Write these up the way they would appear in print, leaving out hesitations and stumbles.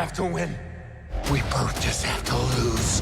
have to win. We both just have to lose.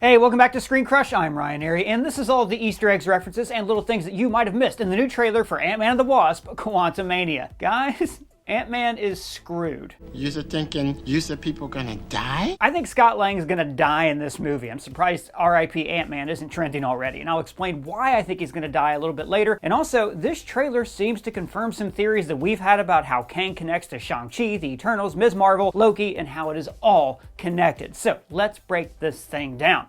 Hey, welcome back to ScreenCrush. I'm Ryan Airy, and this is all of the Easter eggs, references, and little things that you might have missed in the new trailer for Ant-Man and the Wasp, Quantumania. Guys, Ant-Man is screwed. You're thinking, people gonna die? I think Scott Lang is gonna die in this movie. I'm surprised R.I.P. Ant-Man isn't trending already, and I'll explain why I think he's gonna die a little bit later. And also, this trailer seems to confirm some theories that we've had about how Kang connects to Shang-Chi, the Eternals, Ms. Marvel, Loki, and how it is all connected. So, let's break this thing down.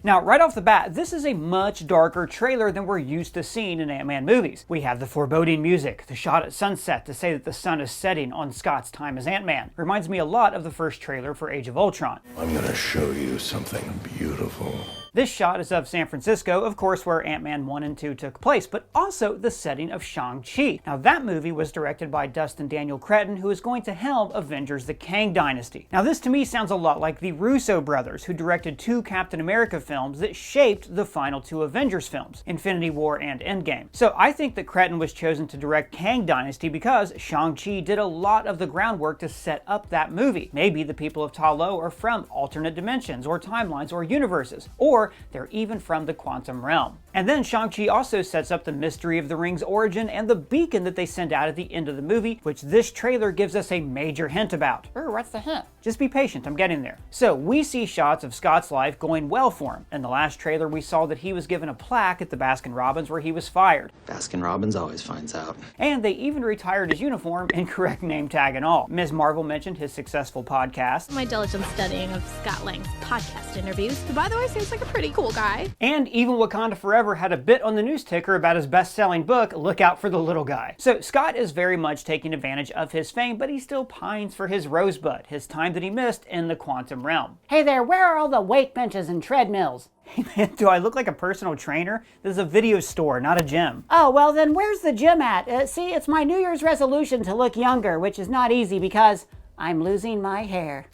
Now, right off the bat, this is a much darker trailer than we're used to seeing in Ant-Man movies. We have the foreboding music, the shot at sunset to say that the sun is setting on Scott's time as Ant-Man. Reminds me a lot of the first trailer for Age of Ultron. I'm gonna show you something beautiful. This shot is of San Francisco, of course, where Ant-Man 1 and 2 took place, but also the setting of Shang-Chi. Now, that movie was directed by Dustin Daniel Cretton, who is going to helm Avengers the Kang Dynasty. Now, this to me sounds a lot like the Russo brothers, who directed two Captain America films that shaped the final two Avengers films, Infinity War and Endgame. So I think that Cretton was chosen to direct Kang Dynasty because Shang-Chi did a lot of the groundwork to set up that movie. Maybe the people of Ta Lo are from alternate dimensions or timelines or universes, or they're even from the quantum realm. And then Shang-Chi also sets up the mystery of the ring's origin and the beacon that they send out at the end of the movie, which this trailer gives us a major hint about. What's the hint? Just be patient, I'm getting there. So we see shots of Scott's life going well for him. In the last trailer, we saw that he was given a plaque at the Baskin-Robbins where he was fired. Baskin-Robbins always finds out. And they even retired his uniform, incorrect name tag and all. Ms. Marvel mentioned his successful podcast. My diligent studying of Scott Lang's podcast interviews, who by the way seems like a pretty cool guy. And even Wakanda Forever had a bit on the news ticker about his best-selling book, Look Out for the Little Guy. So Scott is very much taking advantage of his fame, but he still pines for his rosebud, his time that he missed in the quantum realm. Hey there, where are all the weight benches and treadmills? Hey man, do I look like a personal trainer? This is a video store, not a gym. Oh, well then where's the gym at? See, it's my New Year's resolution to look younger, which is not easy because I'm losing my hair.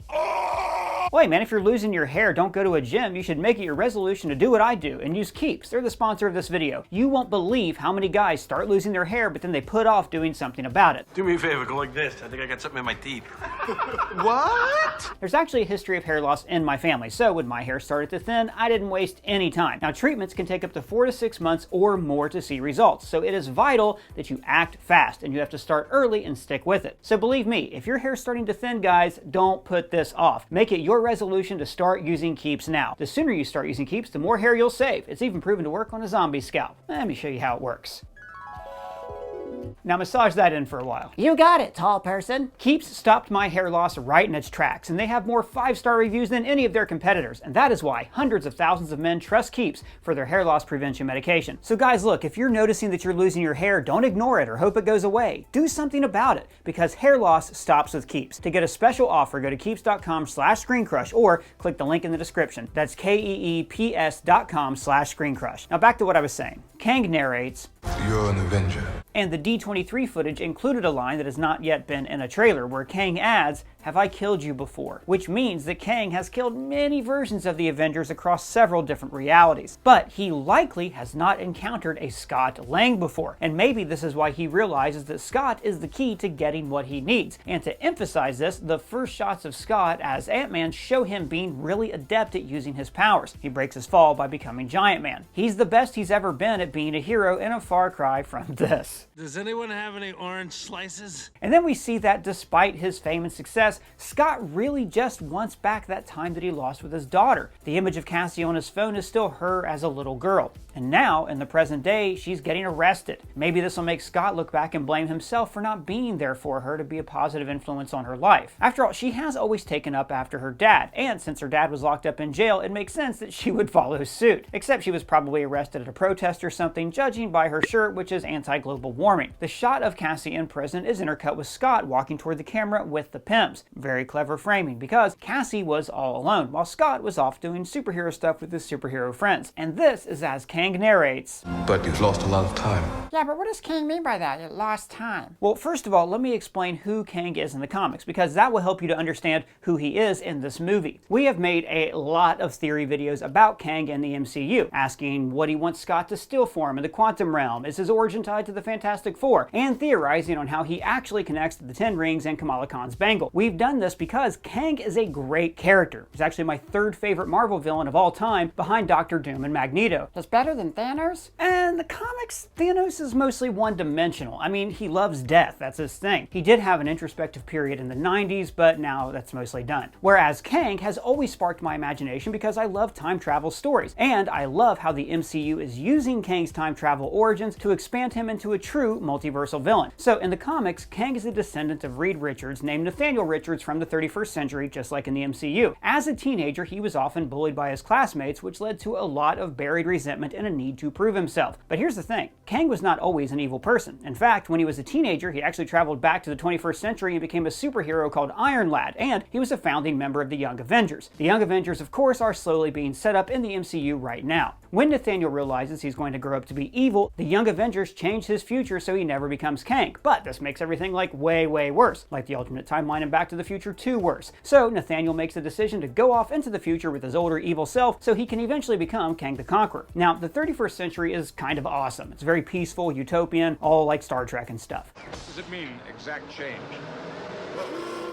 Wait, man, if you're losing your hair, don't go to a gym. You should make it your resolution to do what I do and use Keeps. They're the sponsor of this video. You won't believe how many guys start losing their hair, but then they put off doing something about it. Do me a favor, go like this. I think I got something in my teeth. What? There's actually a history of hair loss in my family, so when my hair started to thin, I didn't waste any time. Now, treatments can take up to 4 to 6 months or more to see results, so it is vital that you act fast, and you have to start early and stick with it. So believe me, if your hair's starting to thin, guys, don't put this off. Make it your resolution to start using Keeps now. The sooner you start using Keeps, the more hair you'll save. It's even proven to work on a zombie scalp. Let me show you how it works. Now massage that in for a while. You got it, tall person. Keeps stopped my hair loss right in its tracks, and they have more 5-star reviews than any of their competitors, and that is why hundreds of thousands of men trust Keeps for their hair loss prevention medication. So guys, look, if you're noticing that you're losing your hair, don't ignore it or hope it goes away. Do something about it, because hair loss stops with Keeps. To get a special offer, go to keeps.com/ScreenCrush or click the link in the description. That's KEEPS.com/ScreenCrush. Now back to what I was saying. Kang narrates, You're an Avenger. and the D23 footage included a line that has not yet been in a trailer where Kang adds, "Have I killed you before?" Which means that Kang has killed many versions of the Avengers across several different realities. But he likely has not encountered a Scott Lang before, and maybe this is why he realizes that Scott is the key to getting what he needs. And to emphasize this, the first shots of Scott as Ant-Man show him being really adept at using his powers. He breaks his fall by becoming Giant Man. He's the best he's ever been at being a hero, in a far cry from this. Does anyone have any orange slices? And then we see that despite his fame and success, Scott really just wants back that time that he lost with his daughter. The image of Cassie on his phone is still her as a little girl. And now, in the present day, she's getting arrested. Maybe this will make Scott look back and blame himself for not being there for her to be a positive influence on her life. After all, she has always taken up after her dad, and since her dad was locked up in jail, it makes sense that she would follow suit. Except she was probably arrested at a protest or something, judging by her shirt, which is anti-global warming. The shot of Cassie in prison is intercut with Scott walking toward the camera with the pimps. Very clever framing, because Cassie was all alone, while Scott was off doing superhero stuff with his superhero friends. And this is as Kang Kang narrates. But you've lost a lot of time. Yeah, but what does Kang mean by that? It lost time. Well, first of all, let me explain who Kang is in the comics, because that will help you to understand who he is in this movie. We have made a lot of theory videos about Kang and the MCU, asking what he wants Scott to steal for him in the quantum realm, is his origin tied to the Fantastic Four, and theorizing on how he actually connects to the Ten Rings and Kamala Khan's bangle. We've done this because Kang is a great character. He's actually my third favorite Marvel villain of all time, behind Doctor Doom and Magneto. That's better than Thanos? And the comics, Thanos is mostly one-dimensional. I mean, he loves death, that's his thing. He did have an introspective period in the 90s, but now that's mostly done. Whereas Kang has always sparked my imagination because I love time travel stories, and I love how the MCU is using Kang's time travel origins to expand him into a true multiversal villain. So in the comics, Kang is a descendant of Reed Richards named Nathaniel Richards from the 31st century, just like in the MCU. As a teenager, he was often bullied by his classmates, which led to a lot of buried resentment and a need to prove himself. But here's the thing, Kang was not always an evil person. In fact, when he was a teenager, he actually traveled back to the 21st century and became a superhero called Iron Lad, and he was a founding member of the Young Avengers. The Young Avengers, of course, are slowly being set up in the MCU right now. When Nathaniel realizes he's going to grow up to be evil, the Young Avengers change his future so he never becomes Kang. But this makes everything like way worse, like the alternate timeline in Back to the Future 2 worse. So Nathaniel makes the decision to go off into the future with his older evil self so he can eventually become Kang the Conqueror. Now, the 31st century is kind of awesome. It's very peaceful, utopian, all like Star Trek and stuff. Does it mean exact change?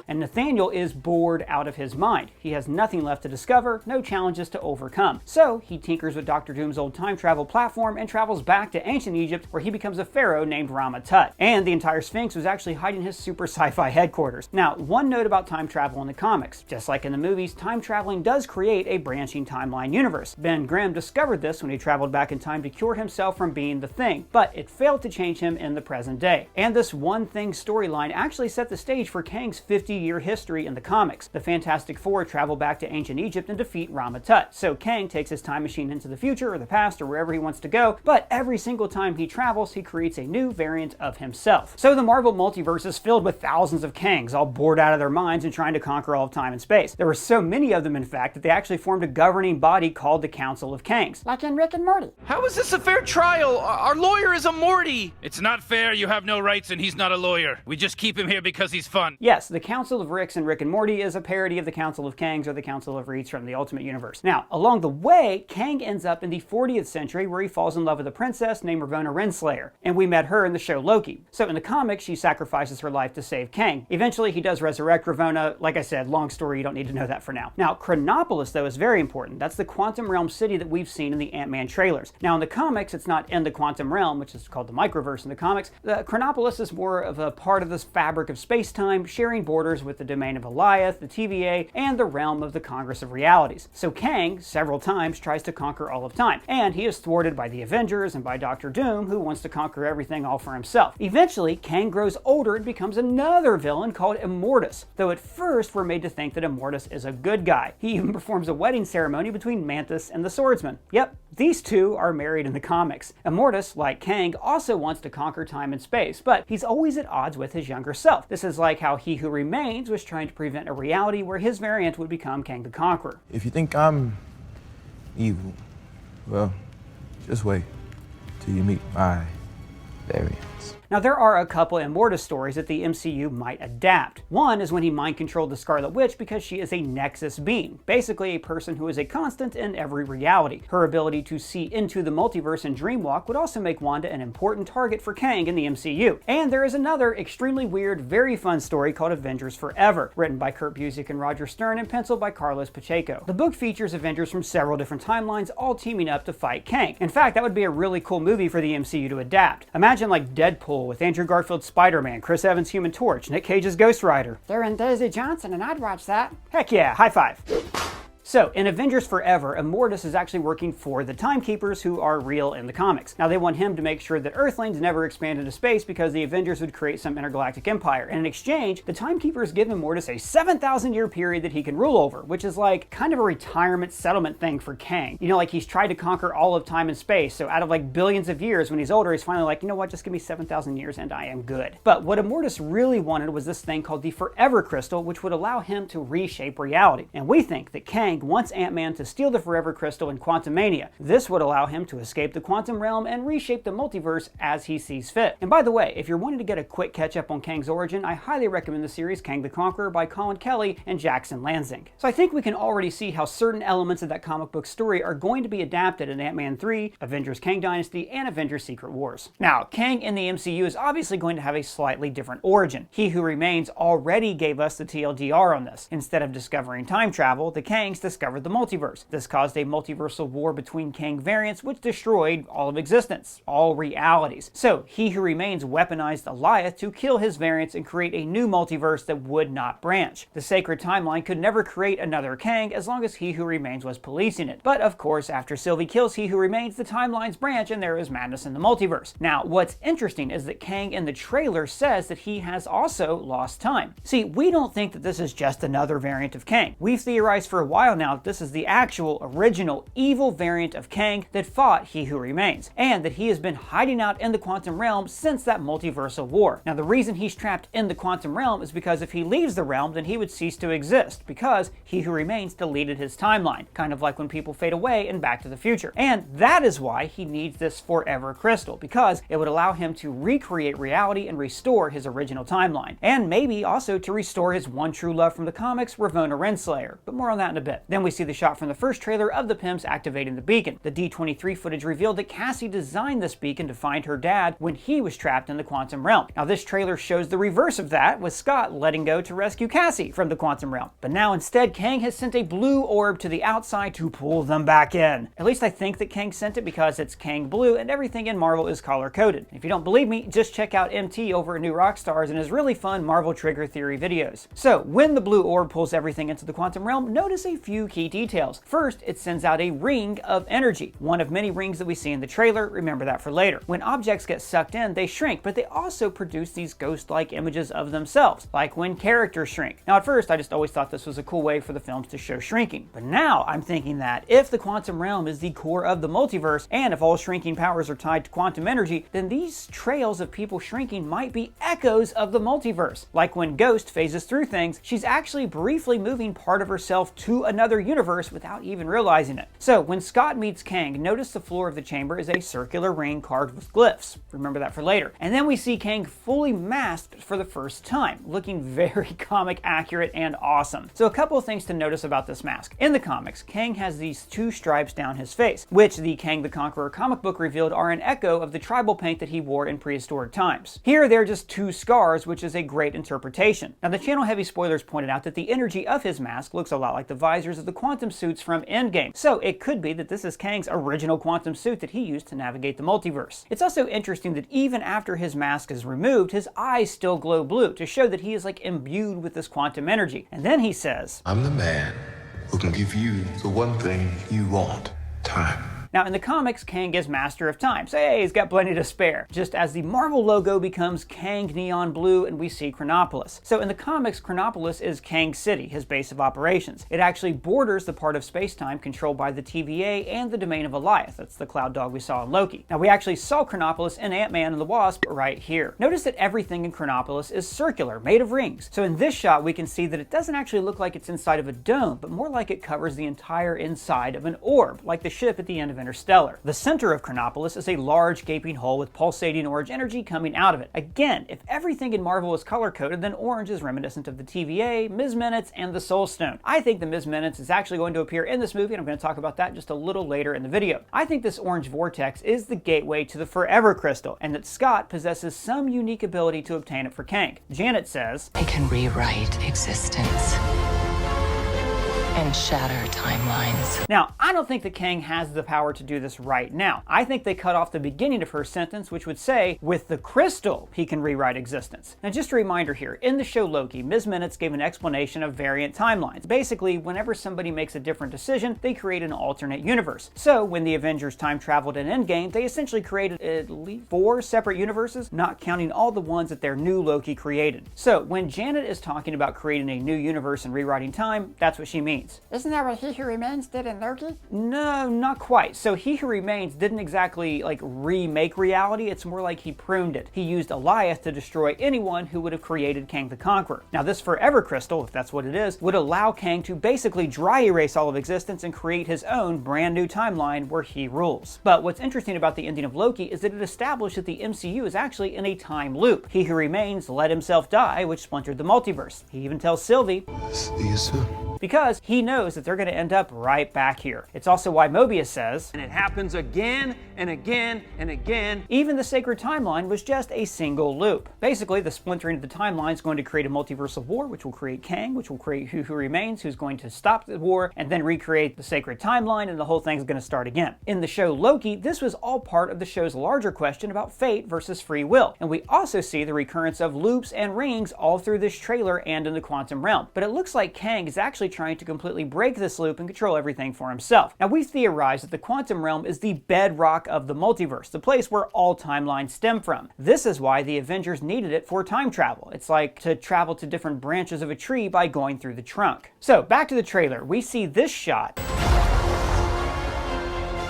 And Nathaniel is bored out of his mind. He has nothing left to discover, no challenges to overcome. So he tinkers with Dr. Doom's old time travel platform and travels back to ancient Egypt, where he becomes a pharaoh named Rama-Tut. And the entire Sphinx was actually hiding his super sci-fi headquarters. Now, one note about time travel in the comics. Just like in the movies, time traveling does create a branching timeline universe. Ben Grimm discovered this when he traveled back in time to cure himself from being the Thing, but it failed to change him in the present day. And this One Thing storyline actually set the stage for Kang's 50-year history in the comics. The Fantastic Four travel back to ancient Egypt and defeat Rama-Tut. So Kang takes his time machine into the future or the past or wherever he wants to go, but every single time he travels, he creates a new variant of himself. So the Marvel multiverse is filled with thousands of Kangs, all bored out of their minds and trying to conquer all of time and space. There were so many of them, in fact, that they actually formed a governing body called the Council of Kangs. Like in Rick and Morty. How is this a fair trial? Our lawyer is a Morty. It's not fair. You have no rights and he's not a lawyer. We just keep him here because he's fun. Yes, the Council of Ricks and Rick and Morty is a parody of the Council of Kangs or the Council of Reeds from the Ultimate Universe. Now, along the way, Kang ends up in the 40th century where he falls in love with a princess named Ravonna Renslayer, and we met her in the show Loki. So in the comics, she sacrifices her life to save Kang. Eventually, he does resurrect Ravonna. Like I said, long story, you don't need to know that for now. Now, Chronopolis, though, is very important. That's the quantum realm city that we've seen in the Ant-Man trailers. Now, in the comics, it's not in the quantum realm, which is called the microverse in the comics. The Chronopolis is more of a part of this fabric of space-time, sharing borders with the domain of Eliath, the TVA, and the realm of the Congress of Realities. So Kang, several times, tries to conquer all of time, and he is thwarted by the Avengers and by Dr. Doom, who wants to conquer everything all for himself. Eventually, Kang grows older and becomes another villain called Immortus, though at first we're made to think that Immortus is a good guy. He even performs a wedding ceremony between Mantis and the Swordsman. Yep, these two are married in the comics. Immortus, like Kang, also wants to conquer time and space, but he's always at odds with his younger self. This is like how He Who Remains was trying to prevent a reality where his variant would become Kang the Conqueror. If you think I'm evil, well, just wait till you meet my variants. Now, there are a couple Immortus stories that the MCU might adapt. One is when he mind-controlled the Scarlet Witch because she is a Nexus being, basically a person who is a constant in every reality. Her ability to see into the multiverse and dreamwalk would also make Wanda an important target for Kang in the MCU. And there is another extremely weird, very fun story called Avengers Forever, written by Kurt Busiek and Roger Stern and penciled by Carlos Pacheco. The book features Avengers from several different timelines all teaming up to fight Kang. In fact, that would be a really cool movie for the MCU to adapt. Imagine like Deadpool with Andrew Garfield's Spider-Man, Chris Evans' Human Torch, Nick Cage's Ghost Rider. They're in Daisy Johnson, and I'd watch that. Heck yeah, high five. So, in Avengers Forever, Immortus is actually working for the Timekeepers, who are real in the comics. Now, they want him to make sure that Earthlings never expand into space because the Avengers would create some intergalactic empire. And in exchange, the Timekeepers give Immortus a 7,000-year period that he can rule over, which is like kind of a retirement settlement thing for Kang. You know, like he's tried to conquer all of time and space, so out of like billions of years, when he's older, he's finally like, you know what, just give me 7,000 years and I am good. But what Immortus really wanted was this thing called the Forever Crystal, which would allow him to reshape reality. And we think that Kang wants Ant-Man to steal the Forever Crystal in Quantumania. This would allow him to escape the quantum realm and reshape the multiverse as he sees fit. And by the way, if you're wanting to get a quick catch-up on Kang's origin, I highly recommend the series Kang the Conqueror by Colin Kelly and Jackson Lansing. So I think we can already see how certain elements of that comic book story are going to be adapted in Ant-Man 3, Avengers Kang Dynasty, and Avengers Secret Wars. Now, Kang in the MCU is obviously going to have a slightly different origin. He Who Remains already gave us the TLDR on this. Instead of discovering time travel, the Kangs discovered the multiverse. This caused a multiversal war between Kang variants, which destroyed all of existence, all realities. So, He Who Remains weaponized Alioth to kill his variants and create a new multiverse that would not branch. The sacred timeline could never create another Kang as long as He Who Remains was policing it. But of course, after Sylvie kills He Who Remains, the timelines branch and there is madness in the multiverse. Now, what's interesting is that Kang in the trailer says that he has also lost time. See, we don't think that this is just another variant of Kang. We've theorized for a while now that this is the actual, original, evil variant of Kang that fought He Who Remains, and that he has been hiding out in the quantum realm since that multiversal war. Now, the reason he's trapped in the quantum realm is because if he leaves the realm, then he would cease to exist, because He Who Remains deleted his timeline, kind of like when people fade away in Back to the Future. And that is why he needs this Forever Crystal, because it would allow him to recreate reality and restore his original timeline. And maybe also to restore his one true love from the comics, Ravonna Renslayer. But more on that in a bit. Then we see the shot from the first trailer of the Pymps activating the beacon. The D23 footage revealed that Cassie designed this beacon to find her dad when he was trapped in the quantum realm. Now this trailer shows the reverse of that, with Scott letting go to rescue Cassie from the quantum realm. But now instead, Kang has sent a blue orb to the outside to pull them back in. At least I think that Kang sent it, because it's Kang Blue and everything in Marvel is color-coded. If you don't believe me, just check out MT over at New Rockstars and his really fun Marvel Trigger Theory videos. So when the blue orb pulls everything into the quantum realm, notice a few key details. First, it sends out a ring of energy, one of many rings that we see in the trailer. Remember that for later. When objects get sucked in, they shrink, but they also produce these ghost-like images of themselves, like when characters shrink. Now at first, I just always thought this was a cool way for the films to show shrinking. But now I'm thinking that if the quantum realm is the core of the multiverse, and if all shrinking powers are tied to quantum energy, then these trails of people shrinking might be echoes of the multiverse. Like when Ghost phases through things, she's actually briefly moving part of herself to another universe without even realizing it. So when Scott meets Kang, notice the floor of the chamber is a circular ring carved with glyphs. Remember that for later. And then we see Kang fully masked for the first time, looking very comic accurate and awesome. So a couple of things to notice about this mask. In the comics, Kang has these two stripes down his face, which the Kang the Conqueror comic book revealed are an echo of the tribal paint that he wore in prehistoric times. Here, they're just two scars, which is a great interpretation. Now, the channel heavy spoilers pointed out that the energy of his mask looks a lot like the visors of the quantum suits from Endgame, so it could be that this is Kang's original quantum suit that he used to navigate the multiverse. It's also interesting that even after his mask is removed, his eyes still glow blue to show that he is like imbued with this quantum energy. And then he says, I'm the man who can give you the one thing you want: time. Now, in the comics, Kang is Master of Time, so hey, he's got plenty to spare, just as the Marvel logo becomes Kang Neon Blue and we see Chronopolis. So in the comics, Chronopolis is Kang City, his base of operations. It actually borders the part of space-time controlled by the TVA and the domain of Alioth. That's the cloud dog we saw in Loki. Now, we actually saw Chronopolis in Ant-Man and the Wasp right here. Notice that everything in Chronopolis is circular, made of rings. So in this shot, we can see that it doesn't actually look like it's inside of a dome, but more like it covers the entire inside of an orb, like the ship at the end of Interstellar. The center of Chronopolis is a large gaping hole with pulsating orange energy coming out of it. Again, if everything in Marvel is color-coded, then orange is reminiscent of the TVA, Ms. Minutes, and the Soul Stone. I think the Ms. Minutes is actually going to appear in this movie, and I'm going to talk about that just a little later in the video. I think this orange vortex is the gateway to the Forever Crystal, and that Scott possesses some unique ability to obtain it for Kang. Janet says, I can rewrite existence and shatter timelines. Now, I don't think that Kang has the power to do this right now. I think they cut off the beginning of her sentence, which would say, with the crystal, he can rewrite existence. Now, just a reminder here, in the show Loki, Ms. Minutes gave an explanation of variant timelines. Basically, whenever somebody makes a different decision, they create an alternate universe. So, when the Avengers time traveled in Endgame, they essentially created at least 4 separate universes, not counting all the ones that their new Loki created. So, when Janet is talking about creating a new universe and rewriting time, that's what she means. Remains. Isn't that what He Who Remains did in Loki? No, not quite. So He Who Remains didn't exactly like remake reality, it's more like he pruned it. He used Elias to destroy anyone who would have created Kang the Conqueror. Now this Forever Crystal, if that's what it is, would allow Kang to basically dry erase all of existence and create his own brand new timeline where he rules. But what's interesting about the ending of Loki is that it established that the MCU is actually in a time loop. He Who Remains let himself die, which splintered the multiverse. He even tells Sylvie, See you soon. because he knows that they're going to end up right back here. It's also why Mobius says, And it happens again and again and again. even the sacred timeline was just a single loop. Basically, the splintering of the timeline is going to create a multiversal war, which will create Kang, which will create He Who Remains, who's going to stop the war and then recreate the sacred timeline, and the whole thing's going to start again. In the show Loki, this was all part of the show's larger question about fate versus free will. And we also see the recurrence of loops and rings all through this trailer and in the quantum realm. But it looks like Kang is actually trying to completely break this loop and control everything for himself. Now, we theorized that the quantum realm is the bedrock of the multiverse, the place where all timelines stem from. This is why the Avengers needed it for time travel. It's like to travel to different branches of a tree by going through the trunk. So, back to the trailer. We see this shot.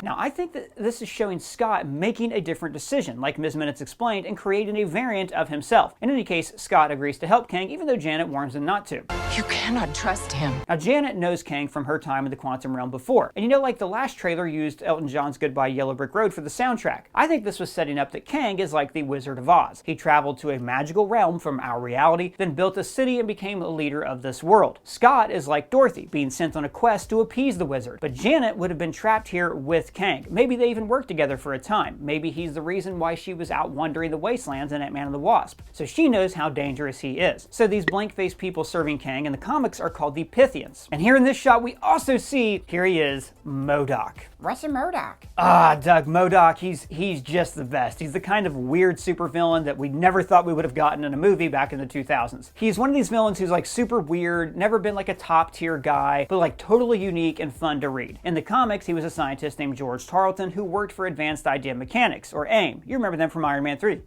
Now, I think that this is showing Scott making a different decision, like Ms. Minutes explained, and creating a variant of himself. In any case, Scott agrees to help Kang, even though Janet warns him not to. You cannot trust him. Now, Janet knows Kang from her time in the quantum realm before. And you know, like the last trailer used Elton John's Goodbye Yellow Brick Road for the soundtrack. I think this was setting up that Kang is like the Wizard of Oz. He traveled to a magical realm from our reality, then built a city and became a leader of this world. Scott is like Dorothy, being sent on a quest to appease the wizard. But Janet would have been trapped here with Kang. Maybe they even worked together for a time. Maybe he's the reason why she was out wandering the wastelands in Ant-Man and the Wasp. So she knows how dangerous he is. So these blank-faced people serving Kang in the comics are called the Pythians. And here in this shot, we also see, here he is, Modoc. What's a Modoc? Ah, Doug, Modoc, he's just the best. He's the kind of weird supervillain that we never thought we would have gotten in a movie back in the 2000s. He's one of these villains who's like super weird, never been like a top tier guy, but like totally unique and fun to read. In the comics, he was a scientist named George Tarleton who worked for Advanced Idea Mechanics, or AIM. You remember them from Iron Man 3.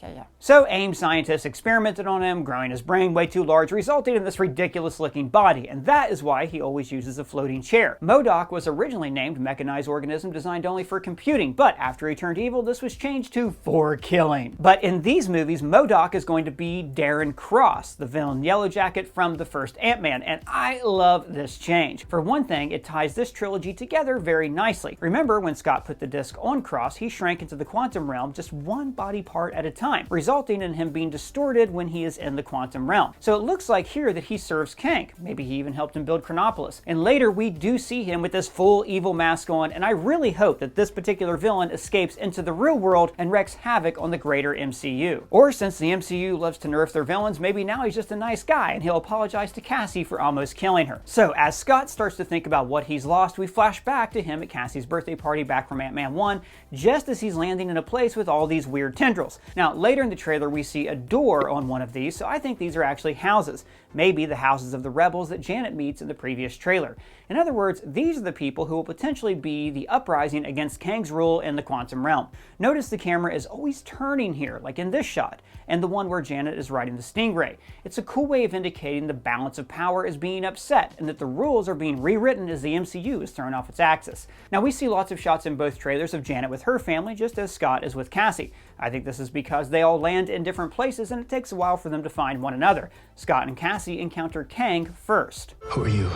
Yeah. So AIM scientists experimented on him, growing his brain way too large, resulting in this ridiculous looking body, and that is why he always uses a floating chair. Modoc was originally named Mechanized Organism designed only for computing, but after he turned evil, this was changed to for killing. But in these movies, Modoc is going to be Darren Cross, the villain Yellow Jacket from the first Ant-Man, and I love this change. For one thing, it ties this trilogy together very nicely. Remember when Scott put the disc on Cross, he shrank into the quantum realm just one body part at a time, resulting in him being distorted when he is in the quantum realm. So it looks like here that he serves Kang. Maybe he even helped him build Chronopolis. And later we do see him with this full evil mask on, and I really hope that this particular villain escapes into the real world and wreaks havoc on the greater MCU. Or since the MCU loves to nerf their villains, maybe now he's just a nice guy and he'll apologize to Cassie for almost killing her. So as Scott starts to think about what he's lost, we flash back to him at Cassie's birthday party back from Ant-Man 1, just as he's landing in a place with all these weird tendrils. Now later in the trailer we see a door on one of these, so I think these are actually houses. Maybe the houses of the rebels that Janet meets in the previous trailer. In other words, these are the people who will potentially be the uprising against Kang's rule in the quantum realm. Notice the camera is always turning here, like in this shot, and the one where Janet is riding the Stingray. It's a cool way of indicating the balance of power is being upset, and that the rules are being rewritten as the MCU is thrown off its axis. Now we see lots of shots in both trailers of Janet with her family, just as Scott is with Cassie. I think this is because they all land in different places and it takes a while for them to find one another. Scott and Cassie encounter Kang first. Who are you?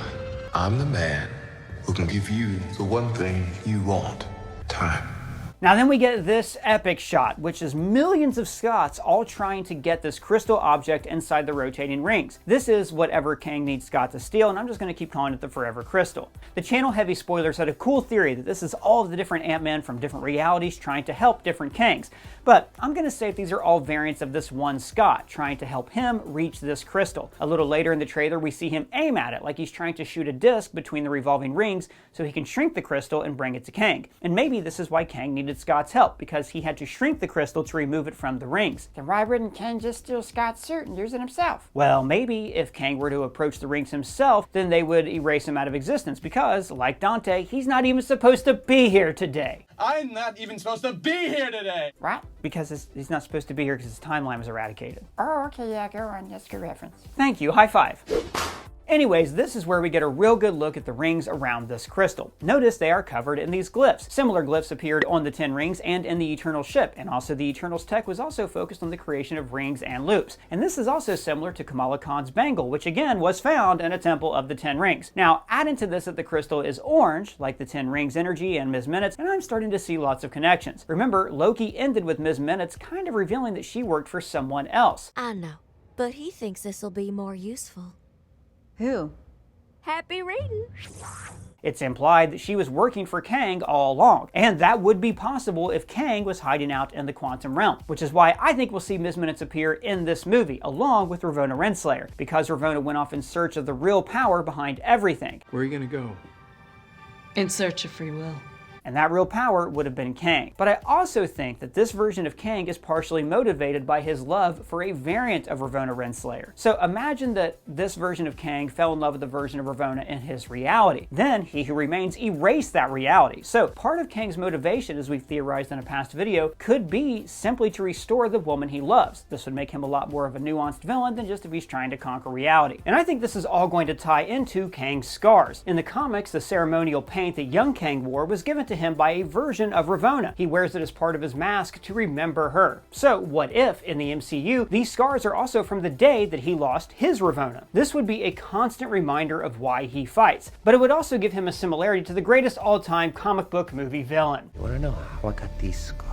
I'm the man who can give you the one thing you want. Time. Now then we get this epic shot, which is millions of Scotts all trying to get this crystal object inside the rotating rings. This is whatever Kang needs Scott to steal, and I'm just going to keep calling it the Forever Crystal. The channel Heavy Spoilers had a cool theory that this is all of the different Ant-Men from different realities trying to help different Kangs. But I'm going to say these are all variants of this one Scott, trying to help him reach this crystal. A little later in the trailer, we see him aim at it, like he's trying to shoot a disc between the revolving rings so he can shrink the crystal and bring it to Kang. And maybe this is why Kang needed Scott's help, because he had to shrink the crystal to remove it from the rings. Then why wouldn't Kang just steal Scott's suit and use it himself? Well, maybe if Kang were to approach the rings himself, then they would erase him out of existence because, like Dante, he's not even supposed to be here today. I'm not even supposed to be here today. What? Because he's not supposed to be here because his timeline was eradicated. Oh, okay, yeah, go on. That's a good reference. Thank you. High five. Anyways, this is where we get a real good look at the rings around this crystal. Notice they are covered in these glyphs. Similar glyphs appeared on the 10 rings and in the Eternal ship, and also the Eternal's tech was also focused on the creation of rings and loops. And this is also similar to Kamala Khan's bangle, which again was found in a temple of the 10 rings. Now, add into this that the crystal is orange, like the 10 rings energy and Ms. Minutes, and I'm starting to see lots of connections. Remember, Loki ended with Ms. Minutes kind of revealing that she worked for someone else. I know, but he thinks this'll be more useful. Who? Happy reading. It's implied that she was working for Kang all along, and that would be possible if Kang was hiding out in the quantum realm, which is why I think we'll see Ms. Minutes appear in this movie, along with Ravonna Renslayer, because Ravonna went off in search of the real power behind everything. Where are you gonna go? In search of free will. And that real power would have been Kang. But I also think that this version of Kang is partially motivated by his love for a variant of Ravonna Renslayer. So imagine that this version of Kang fell in love with the version of Ravonna in his reality. Then He Who Remains erased that reality. So part of Kang's motivation, as we've theorized in a past video, could be simply to restore the woman he loves. This would make him a lot more of a nuanced villain than just if he's trying to conquer reality. And I think this is all going to tie into Kang's scars. In the comics, the ceremonial paint that young Kang wore was given to him by a version of Ravonna. He wears it as part of his mask to remember her. So what if, in the MCU, these scars are also from the day that he lost his Ravonna? This would be a constant reminder of why he fights, but it would also give him a similarity to the greatest all-time comic book movie villain. You wanna know how I got these scars?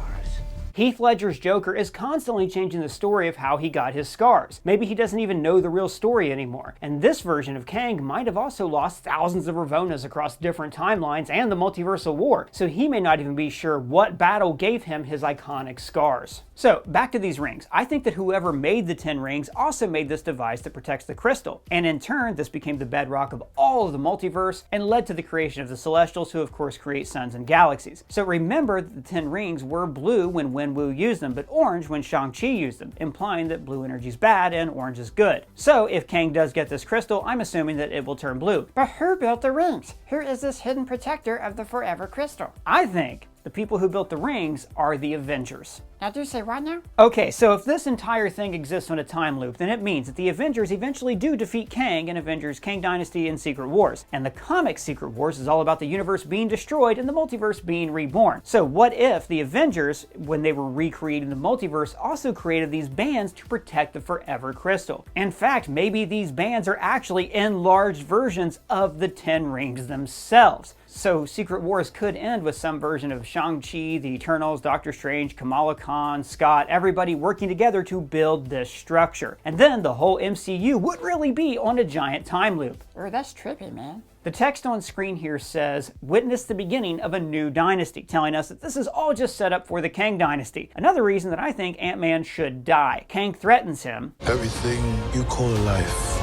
Heath Ledger's Joker is constantly changing the story of how he got his scars. Maybe he doesn't even know the real story anymore. And this version of Kang might have also lost thousands of Ravonnas across different timelines and the multiversal war, so he may not even be sure what battle gave him his iconic scars. So, back to these rings. I think that whoever made the 10 rings also made this device that protects the crystal. And in turn, this became the bedrock of all of the multiverse and led to the creation of the Celestials, who of course create suns and galaxies. So remember that the 10 rings were blue when Wenwu used them, but orange when Shang-Chi used them, implying that blue energy is bad and orange is good. So if Kang does get this crystal, I'm assuming that it will turn blue. But who built the rings? Who is this hidden protector of the forever crystal? I think the people who built the rings are the Avengers. Now do you say what now? Okay, so if this entire thing exists on a time loop, then it means that the Avengers eventually do defeat Kang in Avengers Kang Dynasty and Secret Wars. And the comic Secret Wars is all about the universe being destroyed and the multiverse being reborn. So what if the Avengers, when they were recreating the multiverse, also created these bands to protect the Forever Crystal? In fact, maybe these bands are actually enlarged versions of the 10 rings themselves. So Secret Wars could end with some version of Shang-Chi, the Eternals, Doctor Strange, Kamala Khan, Scott, everybody working together to build this structure. And then the whole MCU would really be on a giant time loop. Oh, that's trippy, man. The text on screen here says, "Witness the beginning of a new dynasty," telling us that this is all just set up for the Kang Dynasty. Another reason that I think Ant-Man should die. Kang threatens him. Everything you call a life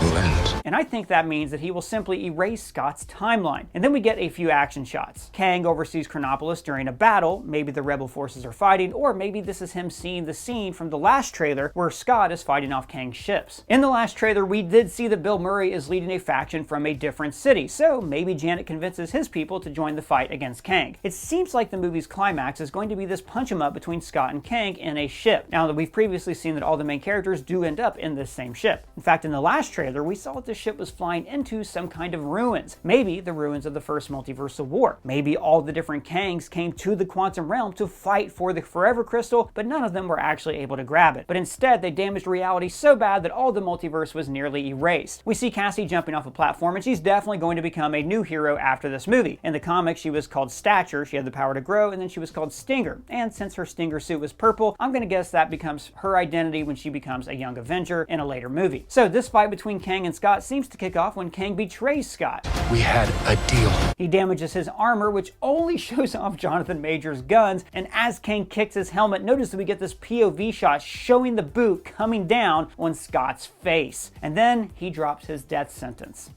will end. And I think that means that he will simply erase Scott's timeline. And then we get a few action shots. Kang oversees Chronopolis during a battle, maybe the rebel forces are fighting, or maybe this is him seeing the scene from the last trailer where Scott is fighting off Kang's ships. In the last trailer, we did see that Bill Murray is leading a faction from a different city, so maybe Janet convinces his people to join the fight against Kang. It seems like the movie's climax is going to be this punch-em-up between Scott and Kang in a ship. Now that we've previously seen that all the main characters do end up in this same ship. In fact, in the last trailer, we saw that the ship was flying into some kind of ruins. Maybe the ruins of the first multiversal war. Maybe all the different Kangs came to the quantum realm to fight for the Forever Crystal, but none of them were actually able to grab it. But instead, they damaged reality so bad that all the multiverse was nearly erased. We see Cassie jumping off a platform, and she's definitely going to become a new hero after this movie. In the comics, she was called Stature, she had the power to grow, and then she was called Stinger. And since her Stinger suit was purple, I'm going to guess that becomes her identity when she becomes a young Avenger in a later movie. So this fight between Kang and Scott seems to kick off when Kang betrays Scott. We had a deal. He damages his armor, which only shows off Jonathan Major's guns, and as Kang kicks his helmet, notice that we get this POV shot showing the boot coming down on Scott's face. And then he drops his death sentence.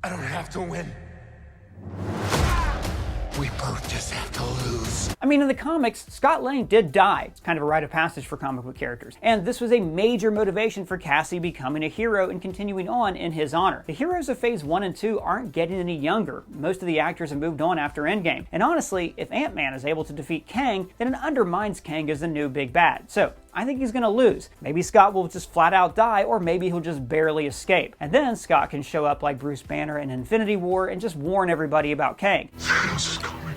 I don't have to win. We both just have to lose. I mean, in the comics, Scott Lang did die. It's kind of a rite of passage for comic book characters. And this was a major motivation for Cassie becoming a hero and continuing on in his honor. The heroes of Phase 1 and 2 aren't getting any younger. Most of the actors have moved on after Endgame. And honestly, if Ant-Man is able to defeat Kang, then it undermines Kang as the new big bad. So, I think he's going to lose. Maybe Scott will just flat out die, or maybe he'll just barely escape. And then Scott can show up like Bruce Banner in Infinity War and just warn everybody about Kang. Thanos is coming.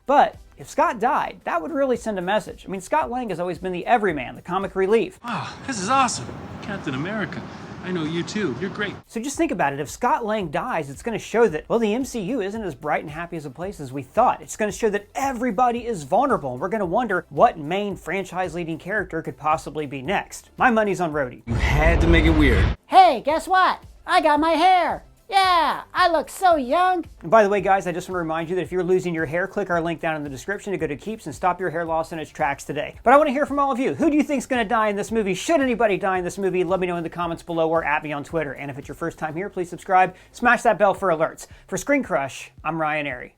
But if Scott died, that would really send a message. I mean, Scott Lang has always been the everyman, the comic relief. Wow, this is awesome. Captain America. I know you too. You're great. So just think about it. If Scott Lang dies, it's going to show that, well, the MCU isn't as bright and happy as a place as we thought. It's going to show that everybody is vulnerable, and we're going to wonder what main franchise-leading character could possibly be next. My money's on Rhodey. You had to make it weird. Hey, guess what? I got my hair. Yeah, I look so young. And by the way, guys, I just want to remind you that if you're losing your hair, click our link down in the description to go to Keeps and stop your hair loss in its tracks today. But I want to hear from all of you. Who do you think is going to die in this movie? Should anybody die in this movie? Let me know in the comments below or at me on Twitter. And if it's your first time here, please subscribe, smash that bell for alerts. For ScreenCrush, I'm Ryan Airy.